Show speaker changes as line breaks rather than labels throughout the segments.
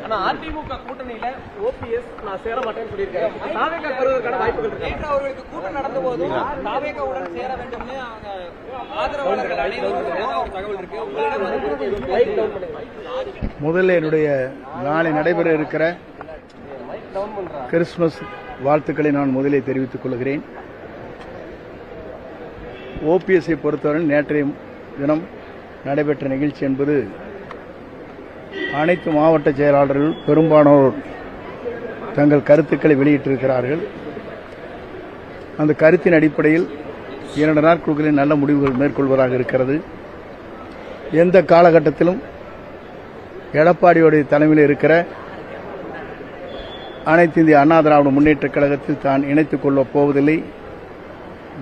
ஆனா அதிமுக கூட்டணியில ஓபிஎஸ் நான் சேர மாட்டேன்னு சொல்லியிருக்காரு. தாவேகா பெறுவதற்கான வாய்ப்புகள் இருக்கு. நேற்று அவர்களுக்கு கூட்டம் நடந்த போதும் தாவேகாவுடன் சேர வேண்டும்னு அவங்க ஆதரவாளர்கள் அனைவரும் தகவல் இருக்கு.
முதல்ல என்னுடைய நாளை நடைபெற இருக்கிற கிறிஸ்துமஸ் வாழ்த்துக்களை நான் முதலே தெரிவித்துக் கொள்கிறேன். ஓபிஎஸ்ஐ பொறுத்தவரை நேற்றைய தினம் நடைபெற்ற நிகழ்ச்சி என்பது அனைத்து மாவட்ட செயலாளர்கள் பெரும்பாலானோர் தங்கள் கருத்துக்களை வெளியிட்டிருக்கிறார்கள். அந்த கருத்தின் அடிப்படையில் 2 நாட்களுக்குள்ளே நல்ல முடிவுகள் மேற்கொள்வதாக இருக்கிறது. எந்த காலகட்டத்திலும் எடப்பாடியுடைய தலைமையில் இருக்கிற அனைத்து இந்திய அண்ணா திராவிட முன்னேற்றக் கழகத்தில் தான் இணைத்துக் கொள்ளப் போவதில்லை,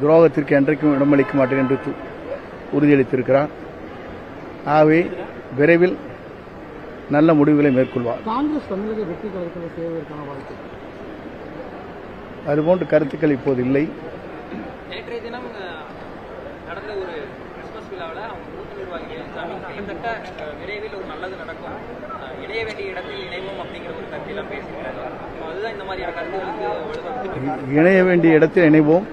துரோகத்திற்கு என்றைக்கும் இடமளிக்க மாட்டேன் என்று உறுதியளித்திருக்கிறார். ஆகவே விரைவில் நல்ல முடிவுகளை மேற்கொள்வார்.
காங்கிரஸ் தமிழக வெற்றி கழகத்தில் சேருவதற்கான வாய்ப்பு
அதுபோன்ற கருத்துக்கள் இப்போது இல்லை.
நேற்றைய தினம் நடந்த ஒரு கிறிஸ்துமஸ் விழாவில் அவங்க மூத்த நிர்வாகிகள் கிட்டத்தட்ட விரைவில் ஒரு நல்லது நடக்கும், இணைய வேண்டிய இடத்தில் இணைவோம் அப்படிங்கிற ஒரு கருத்தையெல்லாம் பேசியிருக்காங்க. அதுதான் இந்த மாதிரியான கருத்துக்களுக்கு
இணைய வேண்டிய இடத்தில் இணைவோம்.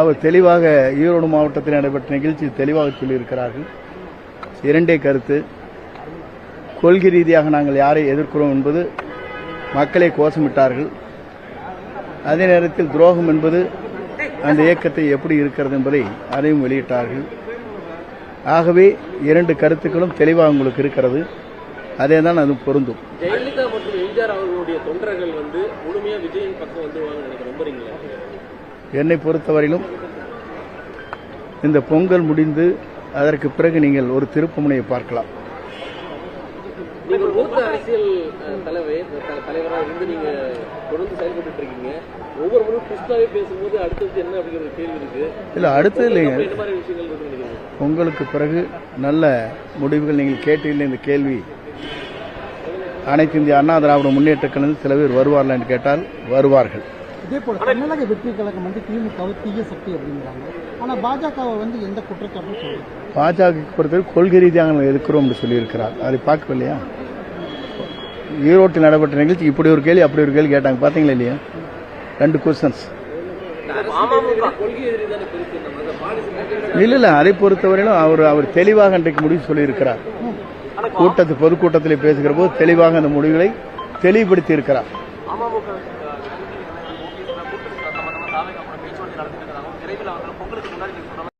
அவர் தெளிவாக ஈரோடு மாவட்டத்தில் நடைபெற்ற நிகழ்ச்சியில் தெளிவாக சொல்லியிருக்கிறார்கள். 2 கருத்து. கொள்கை ரீதியாக நாங்கள் யாரை எதிர்க்கிறோம் என்பது மக்களை கோஷமிட்டார்கள். அதே நேரத்தில் துரோகம் என்பது அந்த இயக்கத்தை எப்படி இருக்கிறது என்பதை அதையும் வெளியிட்டார்கள். ஆகவே 2 கருத்துக்களும் தெளிவாக உங்களுக்கு இருக்கிறது. அதே தான் அது பொருந்தும்.
ஜெயலலிதா மற்றும் எம்ஜிஆர் அவர்களுடைய தொண்டர்கள் முழுமையா விஜயின் பக்கம் வந்துவாங்க எனக்கு நம்புறீங்களா?
என்னை பொறுத்தவரையிலும் இந்த பொங்கல் முடிந்து அதற்கு பிறகு நீங்கள் ஒரு திருப்புமுனையை பார்க்கலாம்.
நீங்க மூத்த அரசியல் தலைவராக இருந்து நீங்க தொடர்ந்து செயல்பட்டு இருக்கீங்க. ஒவ்வொரு முறையும் கிறிஸ்தாவே பேசும்போது அடுத்தது என்ன அப்படிங்கிற கேள்வி இருக்கு.
இல்ல அடுத்தது இல்லைங்க,
என்ன மாதிரி விஷயங்கள் இருக்கு?
பொங்கலுக்கு பிறகு நல்ல முடிவுகள் நீங்கள் கேட்டீர்கள். இந்த கேள்வி அனைத்து இந்திய அண்ணா திராவிட முன்னேற்ற கழகத்தில் சில பேர் வருவார்கள் என்று கேட்டால் வருவார்கள்.
இதே போல தமிழக வெற்றி கழகம் திமுகவை தீய சக்தி அப்படிங்கிறாங்க. ஆனா பாஜகவை எந்த குற்றச்சாட்டும் சொல்லுங்க.
பாஜக பொறுத்தவரை கொள்கை ரீதியாக நாங்கள் எதிர்க்கிறோம் என்று சொல்லியிருக்கிறார். அதை பார்க்கவில்லையா? ஈரோட்டில் நடைபெற்ற நிகழ்ச்சி இப்படி ஒரு கேள்வி அப்படி ஒரு கேள்வி கேட்டாங்க, பார்த்தீங்களா இல்லையா? 2 கொஸ்டின்ஸ். இல்ல அதை பொறுத்தவரையிலும் அவர் தெளிவாக இன்றைக்கு முடிவு சொல்லியிருக்கிறார். பொதுக்கூட்டத்தில் பேசுகிற போது தெளிவாக அந்த முடிவுகளை தெளிவுபடுத்தி இருக்கிறார்.